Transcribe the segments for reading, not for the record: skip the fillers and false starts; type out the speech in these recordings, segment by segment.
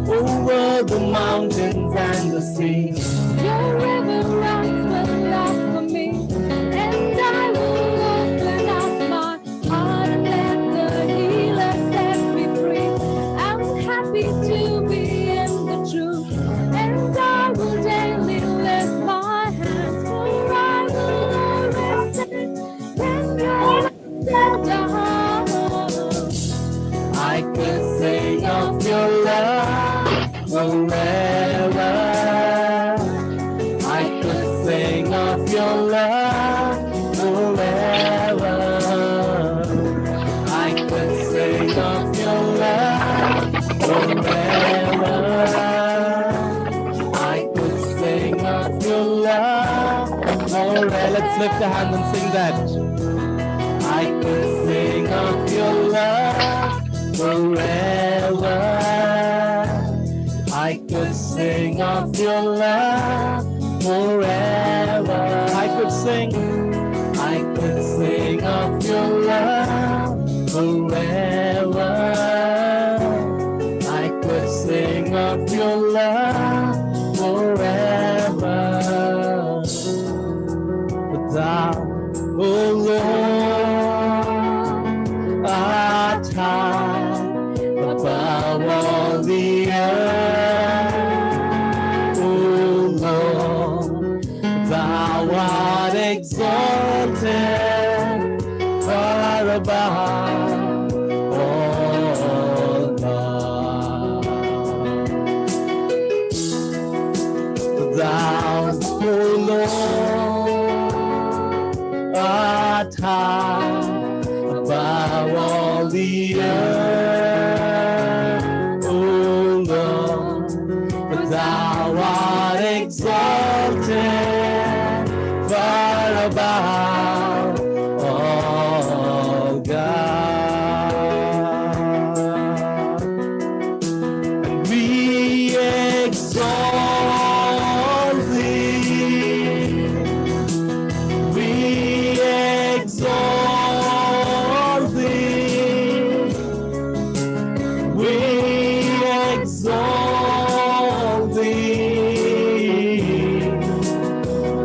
over the mountains and the sea. Your river runs with love for me, and I will open up my heart and let the healer set me free. I'm happy to be in the truth, and I will daily lift my hands, for I will always sing when you're down. I could sing of your love forever. I could sing of your love forever. I could sing of your love forever. I could sing of your love forever. Let's lift a hand and sing that. I could sing of your love forever. I could sing of your love forever. I could sing of your love forever. I could sing of your love forever. But thou, oh Lord, art high above all the earth. Oh Lord, thou art exalted far above all gods. Thou, O Lord, art high above all the earth. O Lord, but thou art exalted far above all gods. And we exalt thee. We exalt thee. We exalt thee. Oh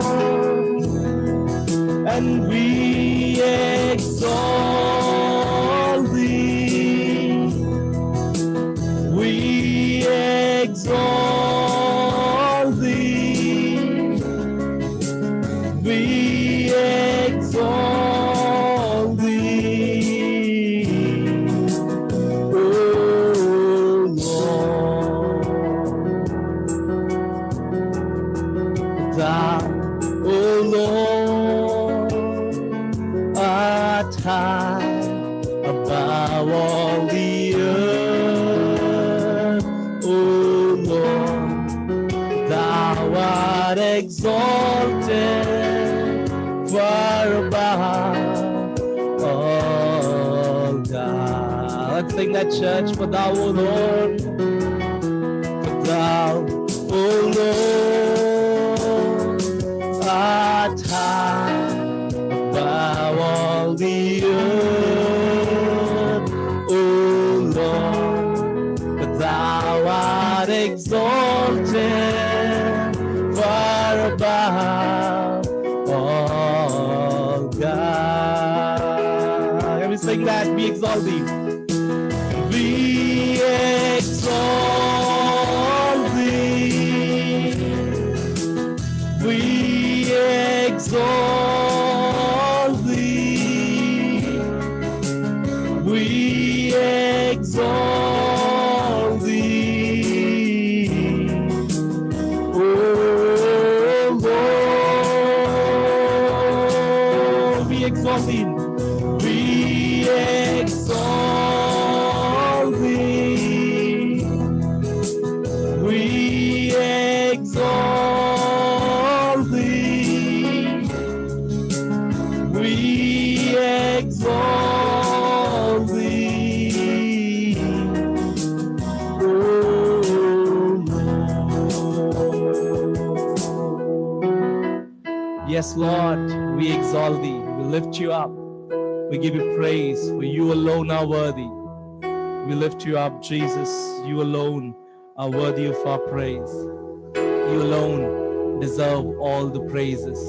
Lord. And we exalt thee. We exalt thee. We exalt thee. Oh Lord. Thou, O Lord, art high above all the earth. O Lord, thou art exalted far above all God. Let's sing that, church. For thou, O Lord, for thou, O Lord, art high above all the earth. O Lord, but thou art exalted far above all God. Can we sing that? We exalt thee. We exalt thee. We exalt thee. We exalt thee. Oh Lord, we exalt thee. We exalt thee. We exalt thee. We exalt thee. Oh Lord. Yes, Lord, we exalt thee. We lift you up. We give you praise, for you alone are worthy. We lift you up, Jesus. You alone are worthy of our praise. You alone deserve all the praises.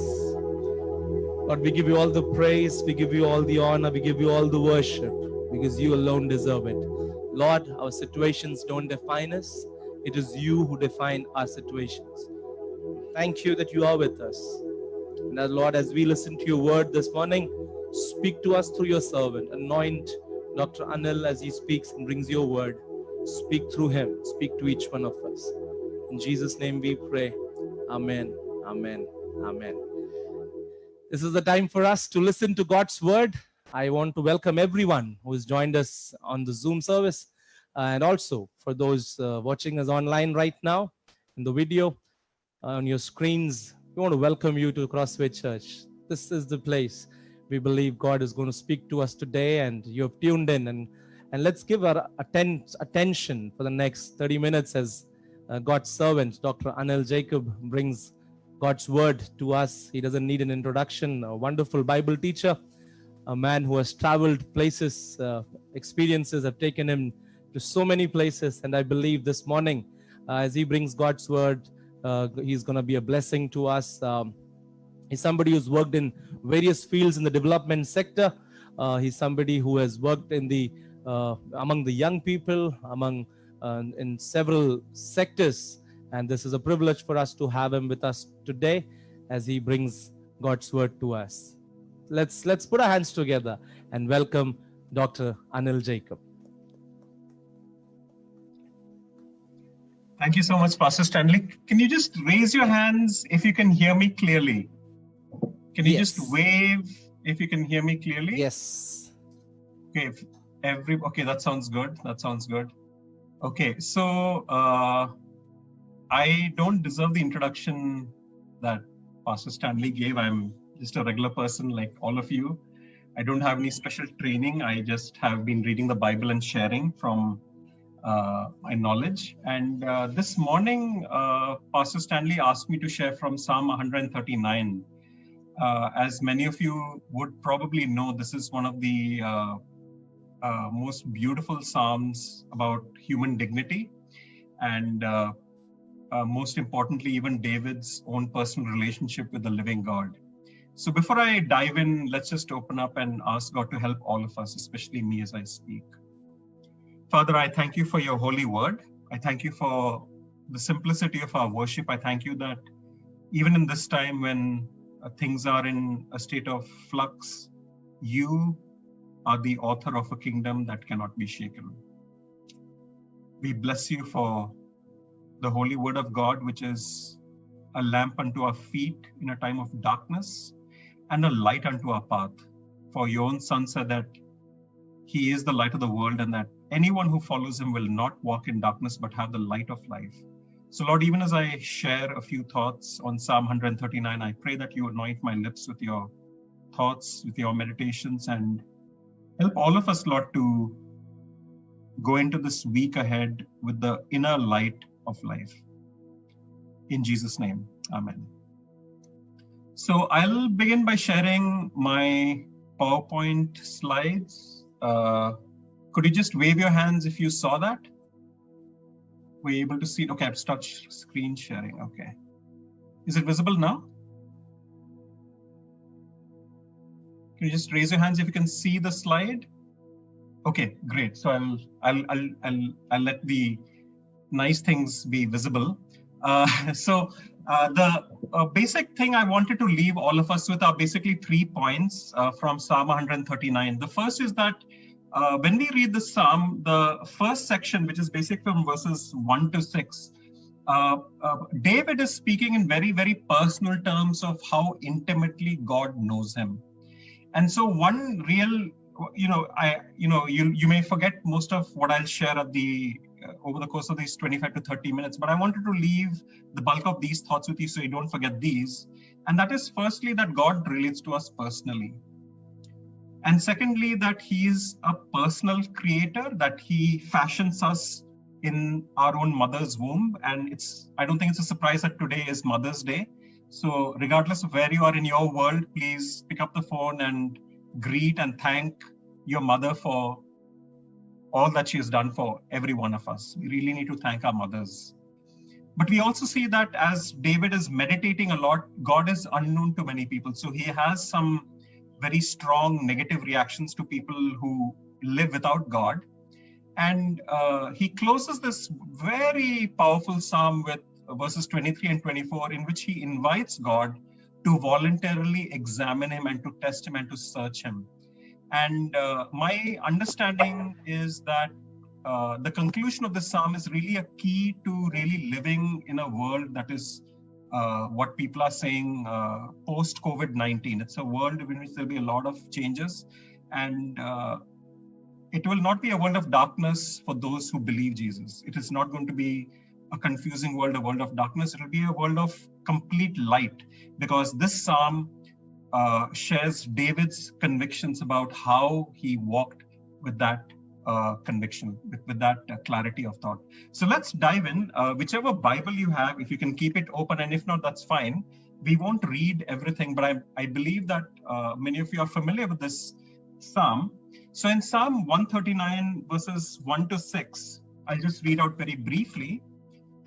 Lord, we give you all the praise, we give you all the honor, we give you all the worship, because you alone deserve it. Lord, our situations don't define us. It is you who define our situations. Thank you that you are with us. And Lord, as we listen to your word this morning, speak to us through your servant. Anoint Dr. Anil as he speaks and brings your word. Speak through him. Speak to each one of us. In Jesus' name we pray. Amen. Amen. Amen. This is the time for us to listen to God's word. I want to welcome everyone who has joined us on the Zoom service, and also for those watching us online right now in the video on your screens. We want to welcome you to Crossway Church. This is the place we believe God is going to speak to us today, and you have tuned in, and let's give our attention for the next 30 minutes as God's servant, Dr. Anil Jacob, brings God's word to us. He doesn't need an introduction. A wonderful Bible teacher, a man who has traveled places, experiences have taken him to so many places, and I believe this morning as he brings God's word, he's going to be a blessing to us. He's somebody who's worked in various fields in the development sector. He's somebody who has worked in the among the young people, in several sectors, and this is a privilege for us to have him with us today as he brings God's word to us. Let's put our hands together and welcome Dr. Anil Jacob. Thank you so much, Pastor Stanley. Can you just raise your hands if you can hear me clearly? Can you just wave if you can hear me clearly? Yes. Okay. Okay, that sounds good. That sounds good. Okay, so I don't deserve the introduction that Pastor Stanley gave. I'm just a regular person like all of you. I don't have any special training. I just have been reading the Bible and sharing from my knowledge. And this morning, Pastor Stanley asked me to share from Psalm 139. As many of you would probably know, this is one of the most beautiful Psalms about human dignity. And most importantly, even David's own personal relationship with the living God. So before I dive in, let's just open up and ask God to help all of us, especially me as I speak. Father, I thank you for your holy word. I thank you for the simplicity of our worship. I thank you that even in this time when things are in a state of flux, you are the author of a kingdom that cannot be shaken. We bless you for the holy word of God, which is a lamp unto our feet in a time of darkness and a light unto our path. For your own son said that he is the light of the world, and that anyone who follows him will not walk in darkness but have the light of life. So Lord, even as I share a few thoughts on Psalm 139, I pray that you anoint my lips with your thoughts, with your meditations, and help all of us, Lord, to go into this week ahead with the inner light of life. In Jesus' name, amen. So I'll begin by sharing my PowerPoint slides. Could you just wave your hands if you saw that? Were you able to see it? Okay, I've started screen sharing. Okay. Is it visible now? Can you just raise your hands if you can see the slide? Okay, great. So I'll let the nice things be visible. The basic thing I wanted to leave all of us with are basically 3 points from Psalm 139. The first is that when we read the Psalm, the first section, which is basic from verses 1 to 6, David is speaking in very, very personal terms of how intimately God knows him. And so one real, you may forget most of what I'll share at over the course of these 25 to 30 minutes, but I wanted to leave the bulk of these thoughts with you so you don't forget these. And that is firstly that God relates to us personally. And secondly, that he is a personal creator, that he fashions us in our own mother's womb. And I don't think it's a surprise that today is Mother's Day. So regardless of where you are in your world, please pick up the phone and greet and thank your mother for all that she has done for every one of us. We really need to thank our mothers. But we also see that as David is meditating a lot, God is unknown to many people. So he has some very strong negative reactions to people who live without God. And he closes this very powerful psalm with verses 23 and 24, in which he invites God to voluntarily examine him and to test him and to search him. And my understanding is that the conclusion of the psalm is really a key to really living in a world that is what people are saying post COVID-19. It's a world in which there'll be a lot of changes, and it will not be a world of darkness for those who believe Jesus. It is not going to be a confusing world, a world of darkness. It will be a world of complete light, because this psalm shares David's convictions about how he walked with that conviction, with that clarity of thought. So let's dive in. Whichever Bible you have, if you can keep it open, and if not, that's fine. We won't read everything, but I believe that many of you are familiar with this psalm. So in Psalm 139, verses 1 to 6, I'll just read out very briefly.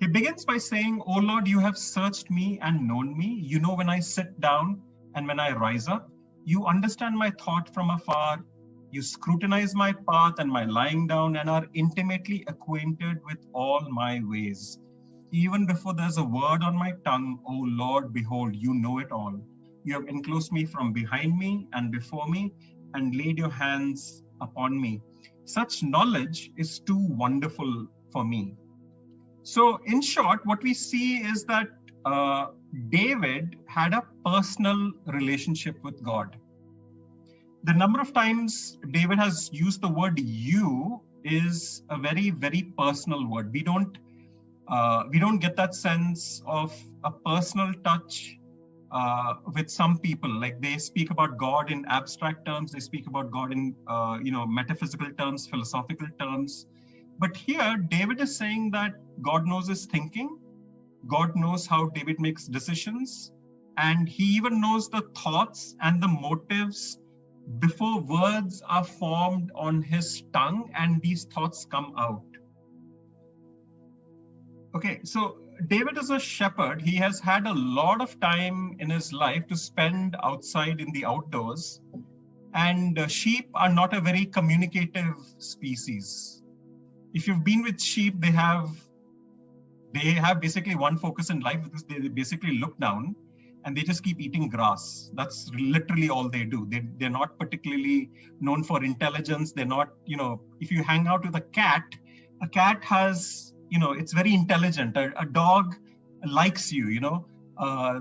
He begins by saying, "O Lord, you have searched me and known me. You know when I sit down and when I rise up. You understand my thought from afar. You scrutinize my path and my lying down, and are intimately acquainted with all my ways. Even before there's a word on my tongue, O Lord, behold, you know it all. You have enclosed me from behind me and before me, and laid your hands upon me. Such knowledge is too wonderful for me." So in short, what we see is that David had a personal relationship with God. The number of times David has used the word "you" is a very, very personal word. We don't get that sense of a personal touch with some people. Like, they speak about God in abstract terms, they speak about God in metaphysical terms, philosophical terms. But here, David is saying that God knows his thinking, God knows how David makes decisions, and he even knows the thoughts and the motives before words are formed on his tongue and these thoughts come out. Okay, so David is a shepherd. He has had a lot of time in his life to spend outside in the outdoors, and sheep are not a very communicative species. If you've been with sheep, they have basically one focus in life, because they basically look down and they just keep eating grass. That's literally all they do. They're not particularly known for intelligence. They're not, if you hang out with a cat has, it's very intelligent. A dog likes you,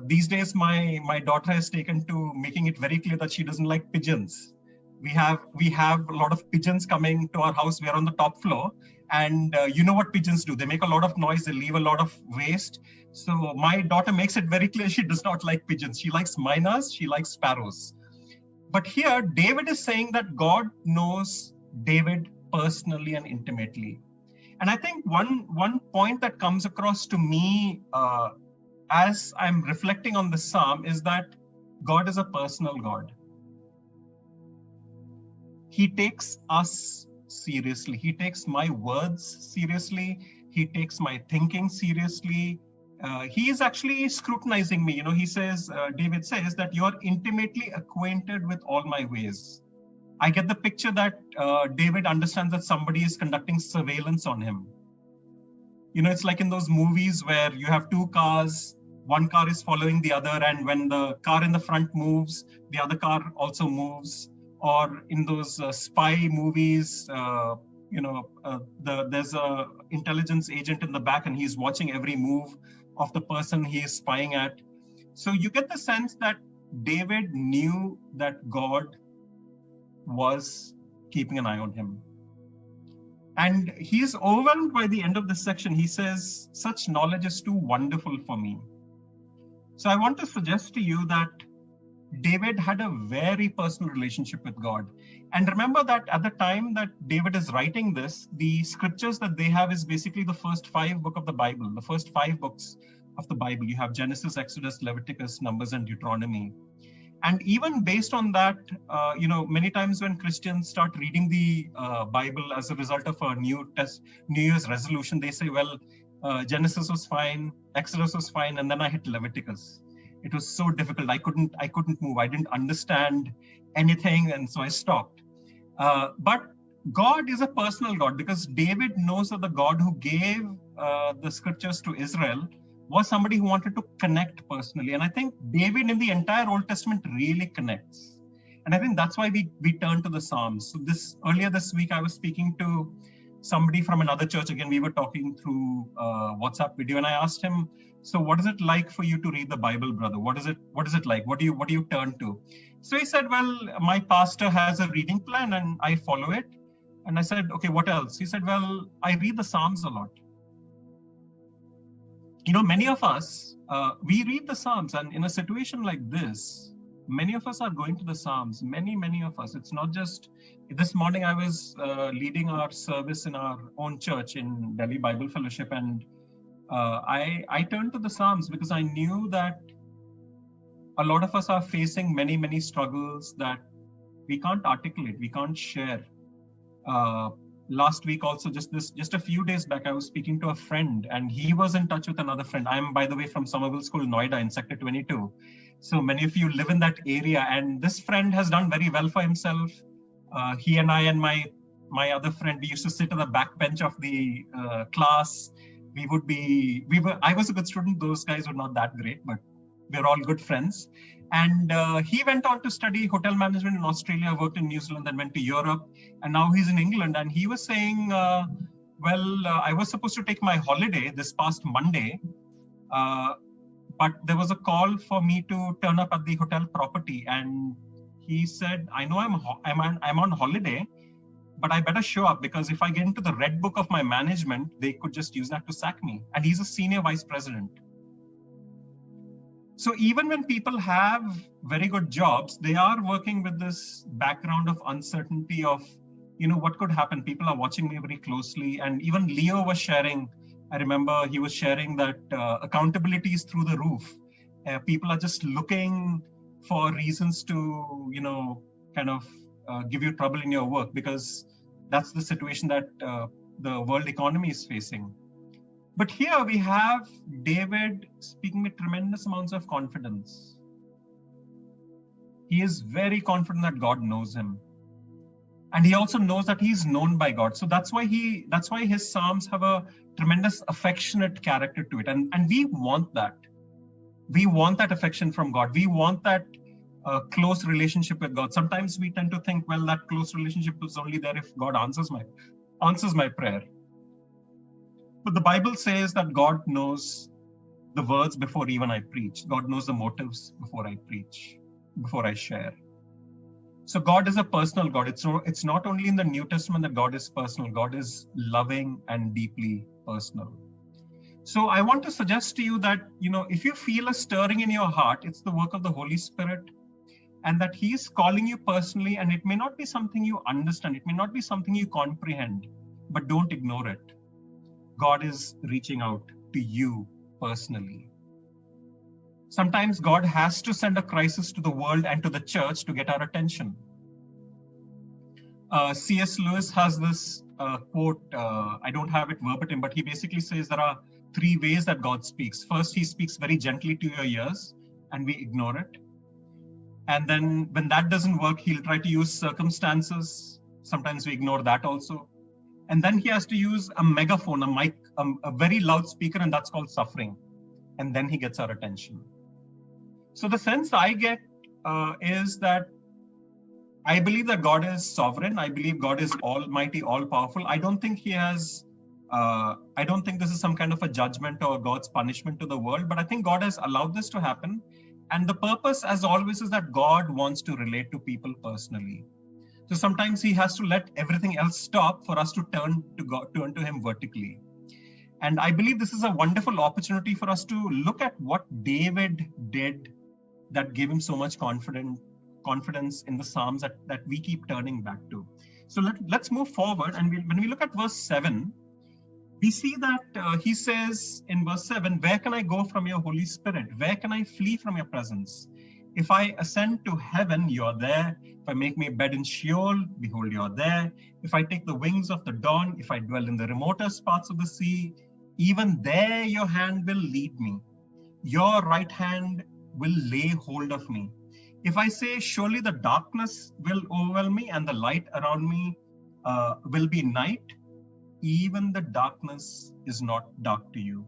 These days, my daughter has taken to making it very clear that she doesn't like pigeons. We have a lot of pigeons coming to our house. We are on the top floor. And you know what pigeons do? They make a lot of noise. They leave a lot of waste. So my daughter makes it very clear she does not like pigeons. She likes miners. She likes sparrows. But here, David is saying that God knows David personally and intimately. And I think one point that comes across to me as I'm reflecting on the psalm is that God is a personal God. He takes us seriously. He takes my words seriously. He takes my thinking seriously. He is actually scrutinizing me. He says, David says that you're intimately acquainted with all my ways. I get the picture that David understands that somebody is conducting surveillance on him. It's like in those movies where you have two cars, one car is following the other, and when the car in the front moves, the other car also moves. Or in those spy movies, there's a intelligence agent in the back and he's watching every move of the person he is spying at. So you get the sense that David knew that God was keeping an eye on him. And he is overwhelmed by the end of this section. He says, "Such knowledge is too wonderful for me." So I want to suggest to you that David had a very personal relationship with God. And remember that at the time that David is writing this, the scriptures that they have is basically the first 5 books of the Bible. The first 5 books of the Bible. You have Genesis, Exodus, Leviticus, Numbers, and Deuteronomy. And even based on that, many times when Christians start reading the Bible as a result of a New Year's resolution, they say, well, Genesis was fine, Exodus was fine, and then I hit Leviticus. It was so difficult. I couldn't move. I didn't understand anything, and so I stopped. But God is a personal God, because David knows that the God who gave the scriptures to Israel was somebody who wanted to connect personally. And I think David in the entire Old Testament really connects. And I think that's why we turn to the Psalms. So earlier this week, I was speaking to somebody from another church. Again, we were talking through WhatsApp video, and I asked him, so what is it like for you to read the Bible, brother? What is it like? What do you turn to? So he said, well, my pastor has a reading plan and I follow it. And I said, okay, what else? He said, well, I read the Psalms a lot. Many of us, we read the Psalms, and in a situation like this, many of us are going to the Psalms, many of us. It's not just, this morning I was leading our service in our own church in Delhi Bible Fellowship, and I turned to the Psalms because I knew that a lot of us are facing many struggles that we can't articulate, we can't share. Last week also, just a few days back, I was speaking to a friend, and he was in touch with another friend. I'm, by the way, from Somerville School, Noida, in Sector 22. So many of you live in that area, and this friend has done very well for himself. He and I and my other friend, we used to sit at the back bench of the class. I was a good student. Those guys were not that great, but we're all good friends. And he went on to study hotel management in Australia, worked in New Zealand, then went to Europe. And now he's in England. And he was saying, I was supposed to take my holiday this past Monday, but there was a call for me to turn up at the hotel property. And he said, I know I'm on holiday, but I better show up, because if I get into the red book of my management, they could just use that to sack me. And he's a senior vice president. So even when people have very good jobs, they are working with this background of uncertainty of, what could happen. People are watching me very closely. And even Leo was sharing, I remember he was sharing that accountability is through the roof. People are just looking for reasons to, give you trouble in your work, because that's the situation that the world economy is facing. But here we have David speaking with tremendous amounts of confidence. He is very confident that God knows him. And he also knows that he's known by God. So that's why his Psalms have a tremendous affectionate character to it. And we want that. We want that affection from God. We want that close relationship with God. Sometimes we tend to think, well, that close relationship is only there if God answers my prayer. But the Bible says that God knows the words before even I preach. God knows the motives before I preach, before I share. So God is a personal God. It's not only in the New Testament that God is personal. God is loving and deeply personal. So I want to suggest to you that, if you feel a stirring in your heart, it's the work of the Holy Spirit, and that he is calling you personally, and it may not be something you understand. It may not be something you comprehend, but don't ignore it. God is reaching out to you personally. Sometimes God has to send a crisis to the world and to the church to get our attention. C.S. Lewis has this quote, I don't have it verbatim, but he basically says there are 3 ways that God speaks. First, he speaks very gently to your ears, and we ignore it. And then when that doesn't work, he'll try to use circumstances. Sometimes we ignore that also. And then he has to use a megaphone, a mic, a very loud speaker, and that's called suffering. And then he gets our attention. So the sense I get is that I believe that God is sovereign. I believe God is almighty, all-powerful. I don't think this is some kind of a judgment or God's punishment to the world, but I think God has allowed this to happen. And the purpose, as always, is that God wants to relate to people personally. So sometimes he has to let everything else stop for us to turn to him vertically. And I believe this is a wonderful opportunity for us to look at what David did that gave him so much confidence in the Psalms that we keep turning back to. So let's move forward. And when we look at verse 7, we see that he says in verse 7, where can I go from your Holy Spirit? Where can I flee from your presence? If I ascend to heaven, you're there. If I make my bed in Sheol, behold, you're there. If I take the wings of the dawn, if I dwell in the remotest parts of the sea, even there your hand will lead me. Your right hand will lay hold of me. If I say, surely the darkness will overwhelm me and the light around me will be night, even the darkness is not dark to you,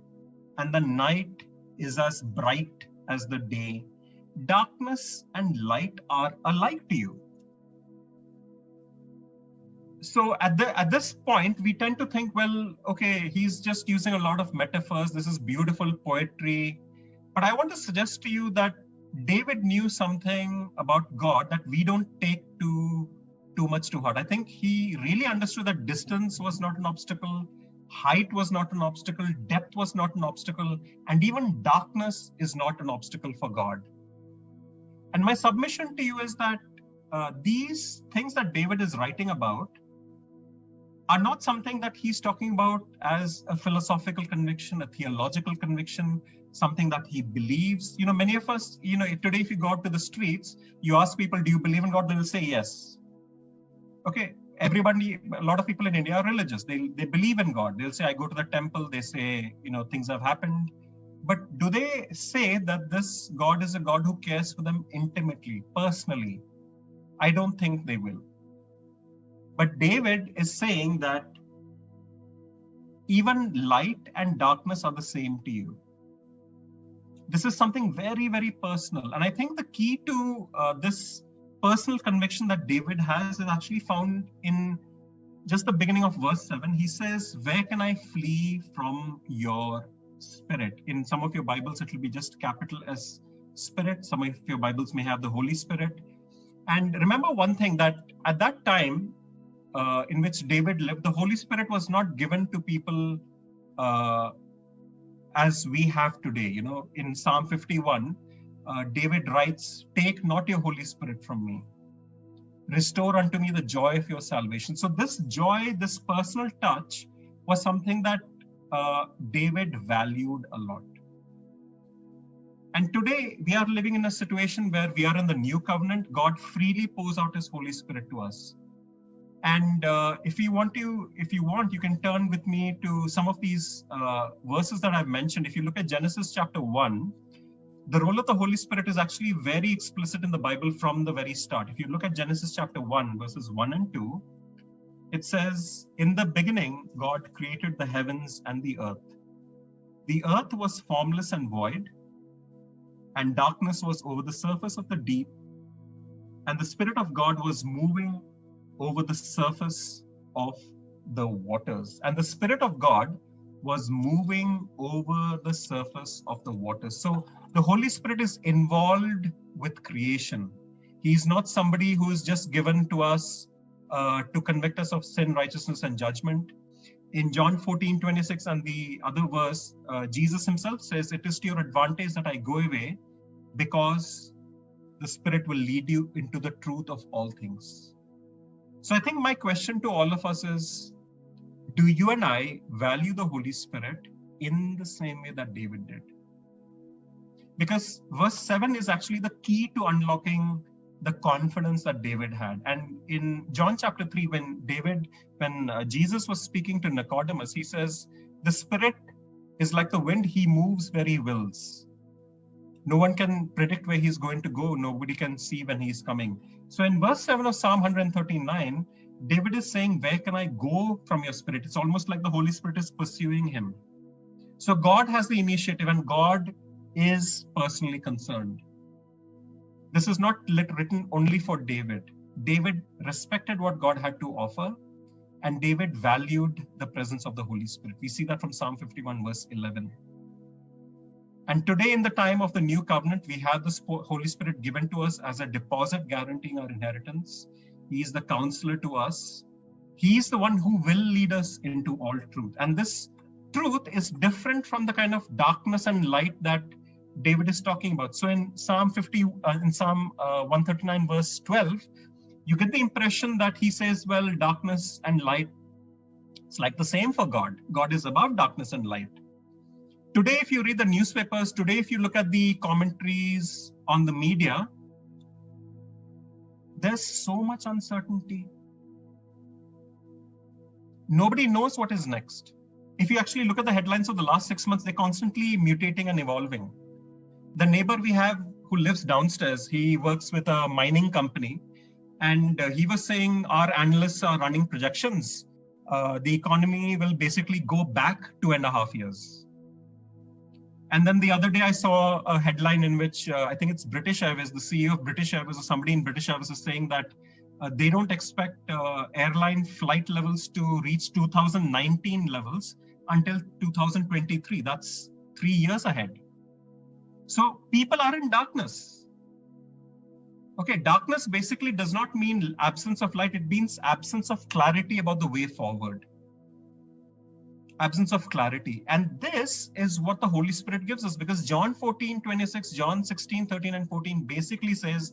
and the night is as bright as the day. Darkness and light are alike to you. So at this point, we tend to think, well, okay, he's just using a lot of metaphors. This is beautiful poetry. But I want to suggest to you that David knew something about God that we don't take too much to heart. I think he really understood that distance was not an obstacle, height was not an obstacle, depth was not an obstacle, and even darkness is not an obstacle for God. And my submission to you is that these things that David is writing about are not something that he's talking about as a philosophical conviction, a theological conviction, something that he believes. You know, many of us, you know, today if you go out to the streets, you ask people, do you believe in God? They will say yes. Okay, everybody, a lot of people in India are religious. They believe in God. They'll say, I go to the temple. They say, you know, things have happened. But do they say that this God is a God who cares for them intimately, personally? I don't think they will. But David is saying that even light and darkness are the same to you. This is something very, very personal. And I think the key to this personal conviction that David has is actually found in just the beginning of verse 7. He says, where can I flee from your Spirit? In some of your Bibles, it will be just capital S Spirit. Some of your Bibles may have the Holy Spirit. And remember one thing, that at that time in which David lived, the Holy Spirit was not given to people as we have today. You know, in Psalm 51, David writes, take not your Holy Spirit from me. Restore unto me the joy of your salvation. So this joy, this personal touch was something that David valued a lot. And today we are living in a situation where we are in the new covenant. God freely pours out his Holy Spirit to us. And if you want, you can turn with me to some of these verses that I've mentioned. If you look at Genesis chapter 1, the role of the Holy Spirit is actually very explicit in the Bible from the very start. If you look at Genesis chapter 1, verses 1 and 2, it says, in the beginning, God created the heavens and the earth. The earth was formless and void, and darkness was over the surface of the deep, and the Spirit of God was moving over the surface of the waters. And the Spirit of God was moving over the surface of the waters. So the Holy Spirit is involved with creation. He's not somebody who is just given to us to convict us of sin, righteousness, and judgment. In John 14:26 and the other verse, Jesus himself says, it is to your advantage that I go away, because the Spirit will lead you into the truth of all things. So I think my question to all of us is, do you and I value the Holy Spirit in the same way that David did? Because verse 7 is actually the key to unlocking the confidence that David had. And in John chapter 3, when Jesus was speaking to Nicodemus, he says, the Spirit is like the wind, he moves where he wills. No one can predict where he's going to go. Nobody can see when he's coming. So in verse 7 of Psalm 139, David is saying, where can I go from your Spirit? It's almost like the Holy Spirit is pursuing him. So God has the initiative, and God is personally concerned. This is not written only for David. David respected what God had to offer, and David valued the presence of the Holy Spirit. We see that from Psalm 51 verse 11. And today, in the time of the new covenant, we have the Holy Spirit given to us as a deposit guaranteeing our inheritance. He is the counselor to us. He is the one who will lead us into all truth. And this truth is different from the kind of darkness and light that David is talking about. So in Psalm 139 verse 12, you get the impression that he says, well, darkness and light, it's like the same for God. God is above darkness and light. Today, if you read the newspapers, today, if you look at the commentaries on the media, there's so much uncertainty. Nobody knows what is next. If you actually look at the headlines of the last 6 months, they're constantly mutating and evolving. The neighbor we have who lives downstairs, he works with a mining company, and he was saying our analysts are running projections. The economy will basically go back 2.5 years. And then the other day I saw a headline in which I think it's British Airways, the CEO of British Airways or somebody in British Airways is saying that they don't expect airline flight levels to reach 2019 levels until 2023. That's 3 years ahead. So people are in darkness. Okay, darkness basically does not mean absence of light. It means absence of clarity about the way forward. Absence of clarity. And this is what the Holy Spirit gives us, because John 14:26, John 16:13 and 14 basically says,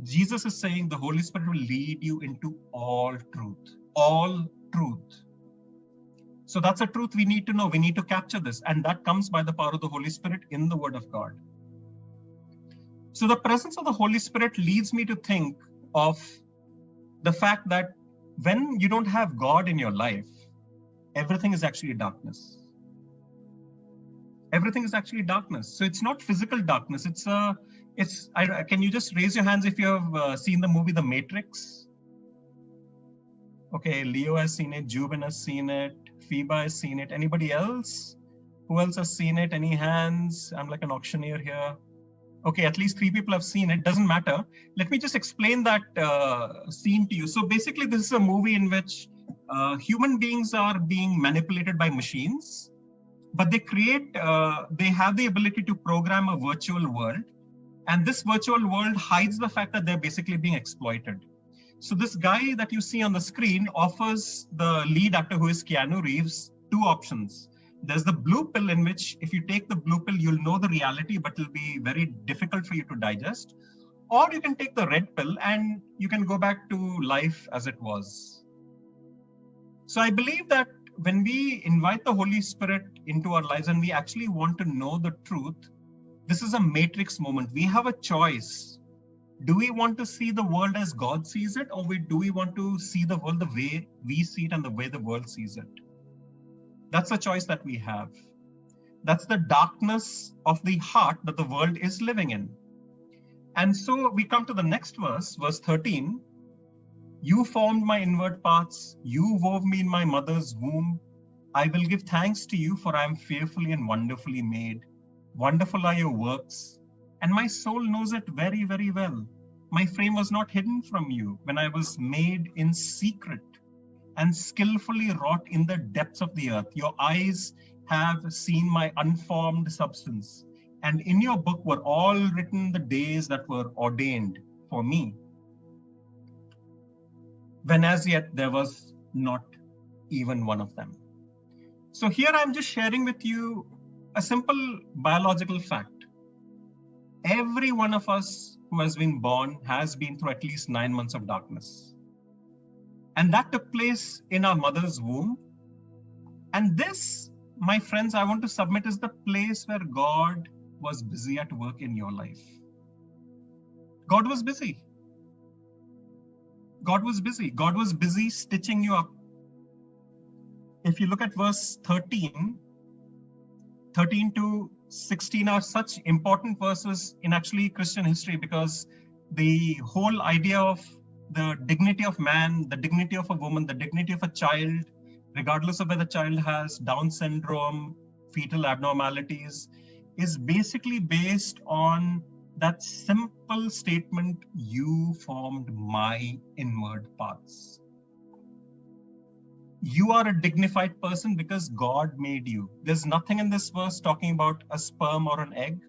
Jesus is saying the Holy Spirit will lead you into all truth. All truth. So that's a truth we need to know. We need to capture this. And that comes by the power of the Holy Spirit in the Word of God. So the presence of the Holy Spirit leads me to think of the fact that when you don't have God in your life, everything is actually darkness. Everything is actually darkness. So it's not physical darkness. Can you just raise your hands if you have seen the movie The Matrix? Okay, Leo has seen it, Jubin has seen it, Phoebe has seen it. Anybody else? Who else has seen it? Any hands? I'm like an auctioneer here. Okay, at least 3 people have seen it. Doesn't matter. Let me just explain that scene to you. So basically, this is a movie in which human beings are being manipulated by machines, but they have the ability to program a virtual world. And this virtual world hides the fact that they're basically being exploited. So this guy that you see on the screen offers the lead actor, who is Keanu Reeves, 2 options. There's the blue pill, in which if you take the blue pill, you'll know the reality, but it'll be very difficult for you to digest. Or you can take the red pill and you can go back to life as it was. So I believe that when we invite the Holy Spirit into our lives and we actually want to know the truth, this is a matrix moment. We have a choice. Do we want to see the world as God sees it, or do we want to see the world the way we see it and the way the world sees it? That's a choice that we have. That's the darkness of the heart that the world is living in. And so we come to the next verse, verse 13. You formed my inward parts. You wove me in my mother's womb. I will give thanks to you, for I am fearfully and wonderfully made. Wonderful are your works, and my soul knows it very, very well. My frame was not hidden from you when I was made in secret and skillfully wrought in the depths of the earth. Your eyes have seen my unformed substance, and in your book were all written the days that were ordained for me, when as yet there was not even one of them. So here I'm just sharing with you a simple biological fact. Every one of us who has been born has been through at least 9 months of darkness. And that took place in our mother's womb. And this, my friends, I want to submit, is the place where God was busy at work in your life. God was busy. God was busy. God was busy stitching you up. If you look at verse 13 to 16 are such important verses in actually Christian history, because the whole idea of the dignity of man, the dignity of a woman, the dignity of a child, regardless of whether the child has Down syndrome, fetal abnormalities, is basically based on that simple statement, you formed my inward parts. You are a dignified person because God made you. There's nothing in this verse talking about a sperm or an egg.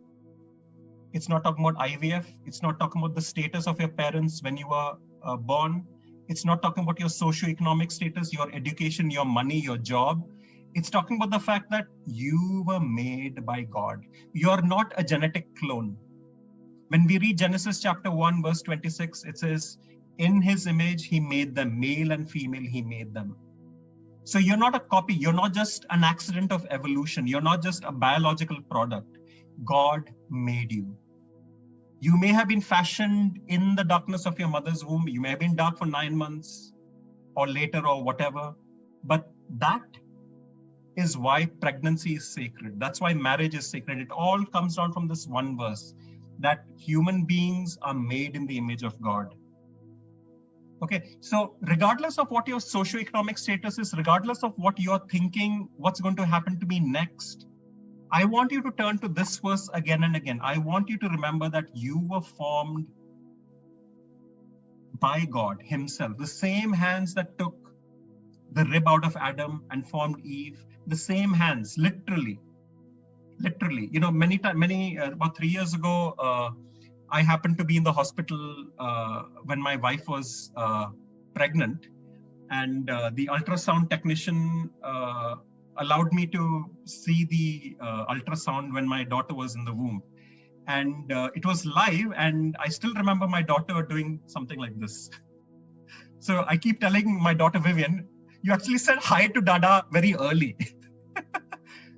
It's not talking about IVF. It's not talking about the status of your parents when you were born. It's not talking about your socioeconomic status, your education, your money, your job. It's talking about the fact that you were made by God. You're not a genetic clone. When we read Genesis chapter 1, verse 26, it says, in his image, he made them, male and female, he made them. So you're not a copy. You're not just an accident of evolution. You're not just a biological product. God made you. You may have been fashioned in the darkness of your mother's womb. You may have been dark for 9 months or later or whatever. But that is why pregnancy is sacred. That's why marriage is sacred. It all comes down from this one verse, that human beings are made in the image of God. Okay, so regardless of what your socioeconomic status is, regardless of what you're thinking, what's going to happen to me next, I want you to turn to this verse again and again. I want you to remember that you were formed by God Himself. The same hands that took the rib out of Adam and formed Eve, the same hands, literally. You know, about 3 years ago, I happened to be in the hospital when my wife was pregnant, and the ultrasound technician allowed me to see the ultrasound when my daughter was in the womb. And it was live, and I still remember my daughter doing something like this. So I keep telling my daughter, Vivian, you actually said hi to Dada very early.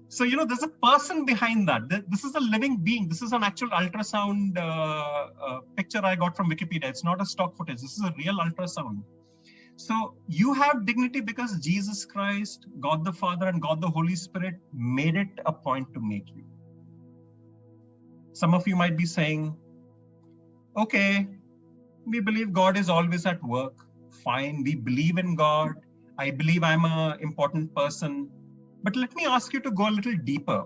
So, you know, there's a person behind that. This is a living being. This is an actual ultrasound picture I got from Wikipedia. It's not a stock footage. This is a real ultrasound. So you have dignity because Jesus Christ, God the Father, and God the Holy Spirit made it a point to make you. Some of you might be saying, okay, we believe God is always at work. Fine, we believe in God. I believe I'm an important person. But let me ask you to go a little deeper.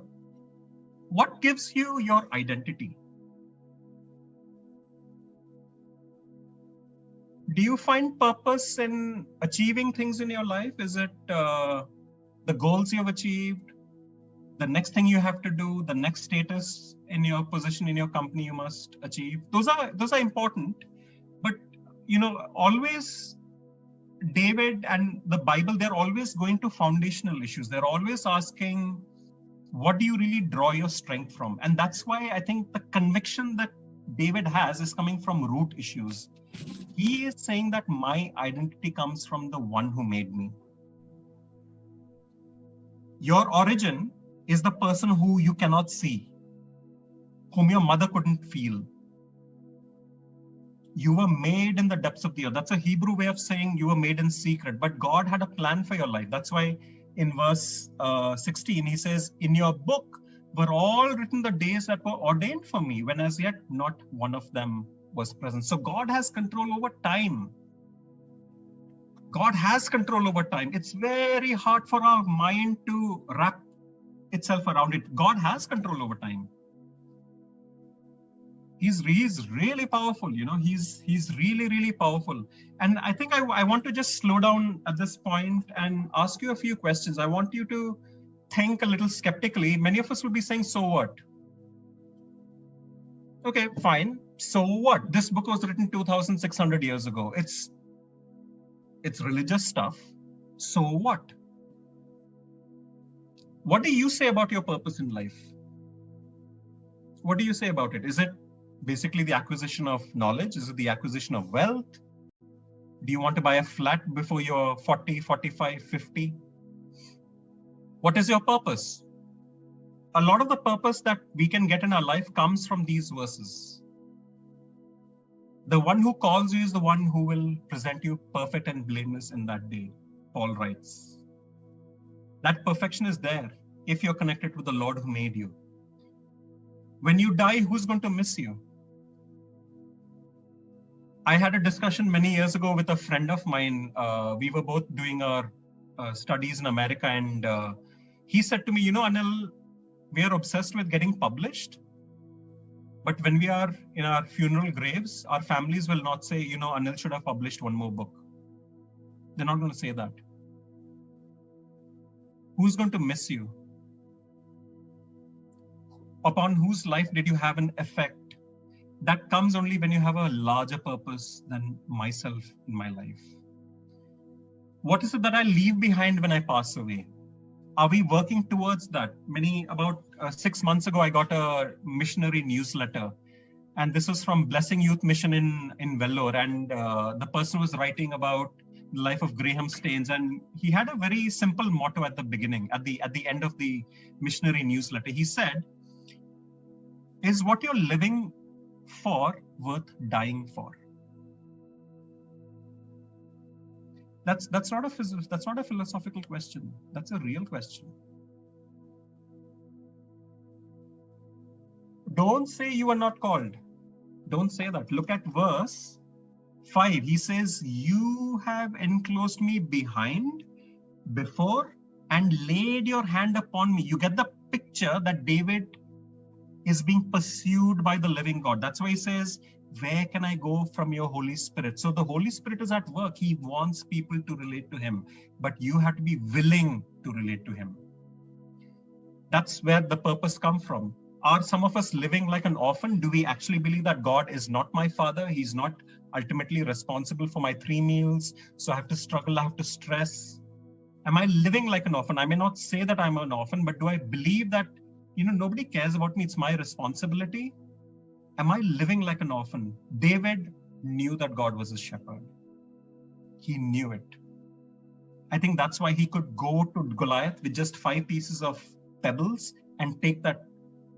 What gives you your identity? Do you find purpose in achieving things in your life? Is it the goals you've achieved, the next thing you have to do, the next status in your position in your company you must achieve? Those are important, but you know, always David and the Bible, they're always going to foundational issues. They're always asking, what do you really draw your strength from? And that's why I think the conviction that David has is coming from root issues. He is saying that my identity comes from the one who made me. Your origin is the person who you cannot see, whom your mother couldn't feel. You were made in the depths of the earth. That's a Hebrew way of saying you were made in secret, but God had a plan for your life. That's why in verse 16, he says, in your book were all written the days that were ordained for me, when as yet not one of them was present. So God has control over time. God has control over time. It's very hard for our mind to wrap itself around it. God has control over time. He's really powerful, you know, he's really, really powerful. And I think I want to just slow down at this point and ask you a few questions. I want you to think a little skeptically. Many of us will be saying, so what? Okay, fine. So what? This book was written 2,600 years ago. It's religious stuff. So what? What do you say about your purpose in life? What do you say about it? Is it basically the acquisition of knowledge? Is it the acquisition of wealth? Do you want to buy a flat before you're 40, 45, 50? What is your purpose? A lot of the purpose that we can get in our life comes from these verses. The one who calls you is the one who will present you perfect and blameless in that day, Paul writes. That perfection is there if you're connected to the Lord who made you. When you die, who's going to miss you? I had a discussion many years ago with a friend of mine. We were both doing our studies in America, and he said to me, you know, Anil, we are obsessed with getting published. But when we are in our funeral graves, our families will not say, you know, Anil should have published one more book. They're not going to say that. Who's going to miss you? Upon whose life did you have an effect? That comes only when you have a larger purpose than myself in my life. What is it that I leave behind when I pass away? Are we working towards that? About 6 months ago, I got a missionary newsletter, and this was from Blessing Youth Mission in Vellore, and the person was writing about the life of Graham Staines, and he had a very simple motto at the beginning, at the end of the missionary newsletter. He said, "Is what you're living for worth dying for?" That's not a philosophical question. That's a real question. Don't say you are not called. Don't say that. Look at verse 5. He says, "You have enclosed me behind, before, and laid your hand upon me." You get the picture that David is being pursued by the living God. That's why he says, "Where can I go from your Holy Spirit?" So the Holy Spirit is at work. He wants people to relate to him, but you have to be willing to relate to him. That's where the purpose comes from. Are some of us living like an orphan? Do we actually believe that God is not my father? He's not ultimately responsible for my 3 meals. So I have to struggle, I have to stress. Am I living like an orphan? I may not say that I'm an orphan, but do I believe that, nobody cares about me, it's my responsibility? Am I living like an orphan? David knew that God was his shepherd. He knew it. I think that's why he could go to Goliath with just 5 pieces of pebbles and take that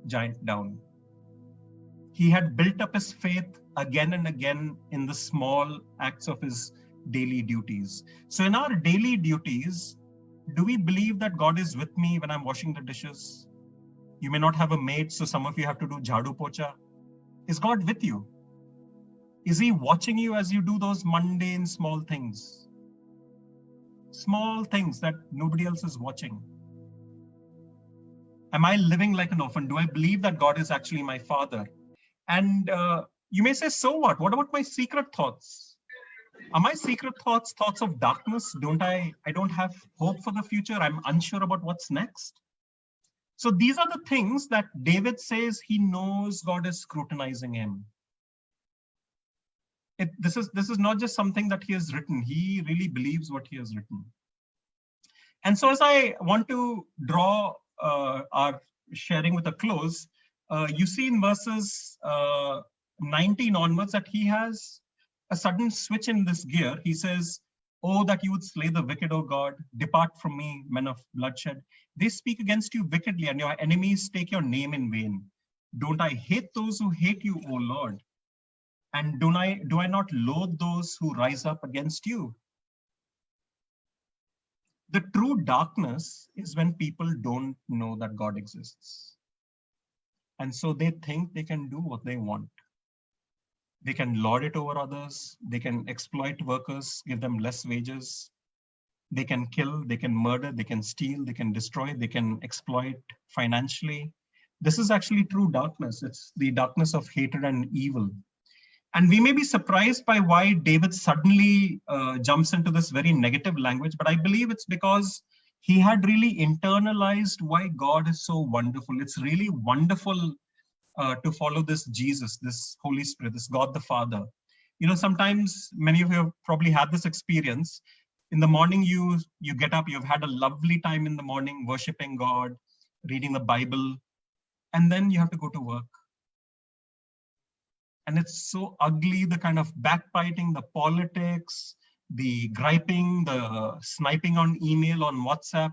giant down. He had built up his faith again and again in the small acts of his daily duties. So in our daily duties, do we believe that God is with me when I'm washing the dishes? You may not have a maid, so some of you have to do jhadu pocha. Is God with you? Is he watching you as you do those mundane small things? Small things that nobody else is watching. Am I living like an orphan? Do I believe that God is actually my father? And you may say, so what? What about my secret thoughts? Are my secret thoughts of darkness? I don't have hope for the future. I'm unsure about what's next. So these are the things that David says he knows God is scrutinizing him. This is not just something that he has written. He really believes what he has written. And so as I want to draw our sharing with a close, you see in verses 19 onwards that he has a sudden switch in this gear. He says, "Oh, that you would slay the wicked, O God. Depart from me, men of bloodshed. They speak against you wickedly, and your enemies take your name in vain. Don't I hate those who hate you, O Lord? And do I not loathe those who rise up against you?" The true darkness is when people don't know that God exists. And so they think they can do what they want. They can lord it over others. They can exploit workers, give them less wages. They can kill, they can murder, they can steal, they can destroy, they can exploit financially. This is actually true darkness. It's the darkness of hatred and evil. And we may be surprised by why David suddenly jumps into this very negative language, but I believe it's because he had really internalized why God is so wonderful. It's really wonderful to follow this Jesus, this Holy Spirit, this God the Father. Sometimes many of you have probably had this experience. In the morning, you get up, you've had a lovely time in the morning, worshiping God, reading the Bible, and then you have to go to work. And it's so ugly, the kind of backbiting, the politics, the griping, the sniping on email, on WhatsApp.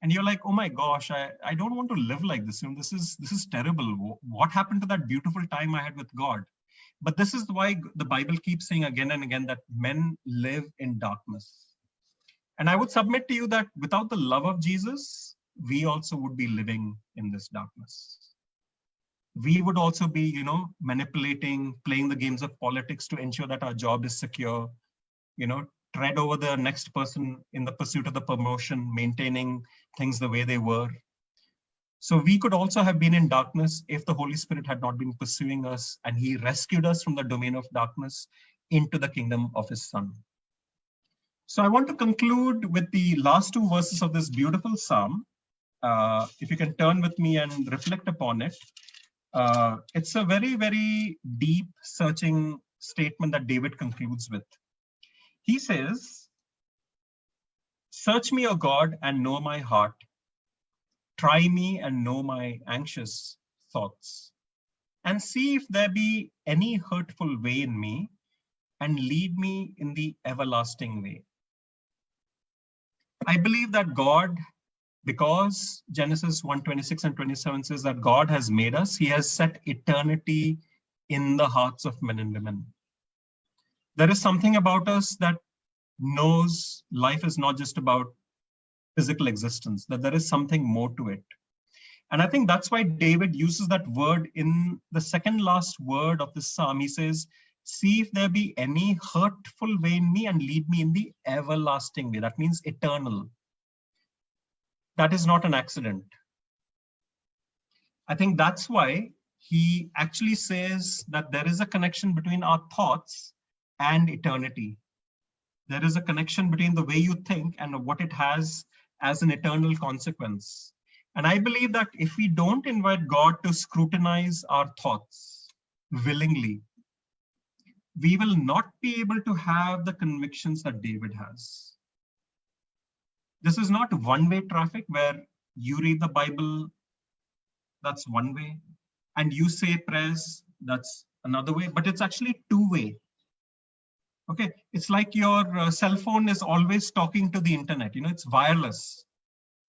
And you're like, oh my gosh, I don't want to live like this. This is terrible. What happened to that beautiful time I had with God? But this is why the Bible keeps saying again and again that men live in darkness. And I would submit to you that without the love of Jesus, we also would be living in this darkness. We would also be, manipulating, playing the games of politics to ensure that our job is secure, tread over the next person in the pursuit of the promotion, maintaining things the way they were. So we could also have been in darkness if the Holy Spirit had not been pursuing us and he rescued us from the domain of darkness into the kingdom of his Son. So I want to conclude with the last 2 verses of this beautiful psalm. If you can turn with me and reflect upon it. It's a very, very deep, searching statement that David concludes with. He says, "Search me, O God, and know my heart. Try me and know my anxious thoughts. And see if there be any hurtful way in me, and lead me in the everlasting way." I believe that God, because Genesis 1:26 and 27 says that God has made us, he has set eternity in the hearts of men and women. There is something about us that knows life is not just about physical existence, that there is something more to it. And I think that's why David uses that word in the second last word of this psalm. He says, see if there be any hurtful way in me and lead me in the everlasting way. That means eternal. That is not an accident. I think that's why he actually says that there is a connection between our thoughts and eternity. There is a connection between the way you think and what it has as an eternal consequence. And I believe that if we don't invite God to scrutinize our thoughts willingly, we will not be able to have the convictions that David has. This is not one-way traffic where you read the Bible, that's one way, and you say prayers, that's another way, but it's actually two-way. Okay, it's like your cell phone is always talking to the internet, it's wireless.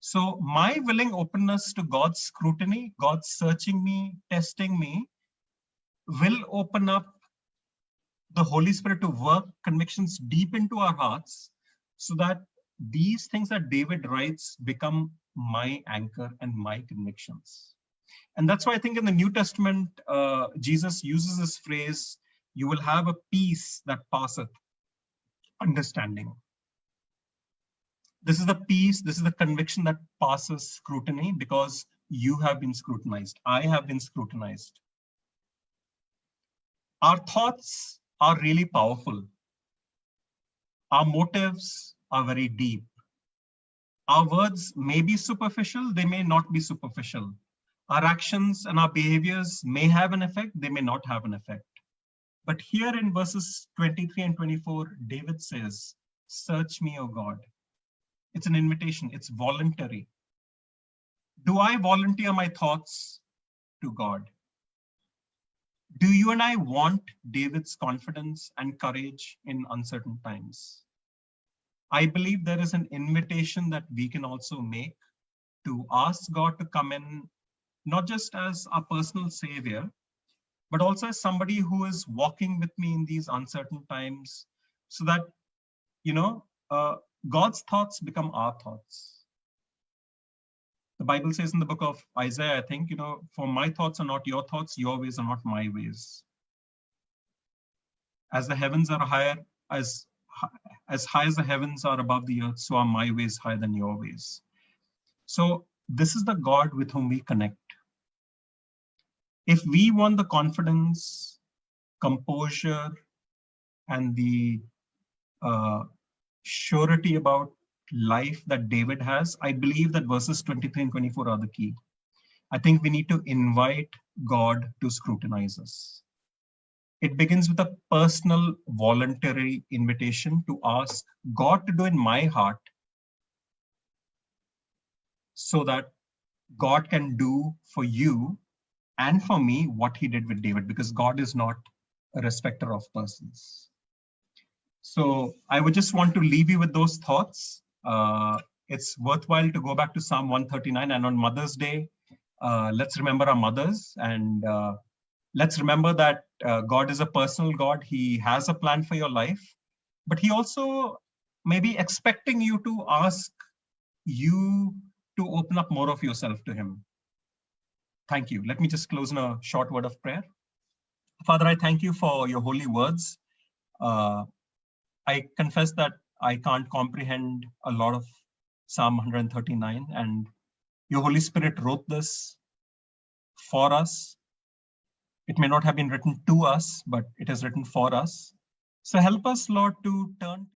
So my willing openness to God's scrutiny, God's searching me, testing me, will open up the Holy Spirit to work convictions deep into our hearts so that these things that David writes become my anchor and my convictions. And that's why I think in the New Testament, Jesus uses this phrase, you will have a peace that passeth understanding. This is the peace, this is the conviction that passes scrutiny because you have been scrutinized. I have been scrutinized. Our thoughts are really powerful. Our motives are very deep. Our words may be superficial, they may not be superficial. Our actions and our behaviors may have an effect, they may not have an effect. But here in verses 23 and 24, David says, search me, O God. It's an invitation, it's voluntary. Do I volunteer my thoughts to God? Do you and I want David's confidence and courage in uncertain times? I believe there is an invitation that we can also make to ask God to come in, not just as our personal savior, but also as somebody who is walking with me in these uncertain times so that, God's thoughts become our thoughts. The Bible says in the book of Isaiah, I think, for my thoughts are not your thoughts, your ways are not my ways. As the heavens are higher, as high as the heavens are above the earth, so are my ways higher than your ways. So this is the God with whom we connect. If we want the confidence, composure, and the surety about life that David has, I believe that verses 23 and 24 are the key. I think we need to invite God to scrutinize us. It begins with a personal, voluntary invitation to ask God to do in my heart so that God can do for you and for me what he did with David, because God is not a respecter of persons. So I would just want to leave you with those thoughts. It's worthwhile to go back to Psalm 139, and on Mother's Day, let's remember our mothers, and let's remember that God is a personal God. He has a plan for your life, but he also may be expecting you to ask you to open up more of yourself to him. Thank you. Let me just close in a short word of prayer. Father, I thank you for your holy words. I confess that I can't comprehend a lot of Psalm 139, and your Holy Spirit wrote this for us. It may not have been written to us, but it is written for us. So help us, Lord, to turn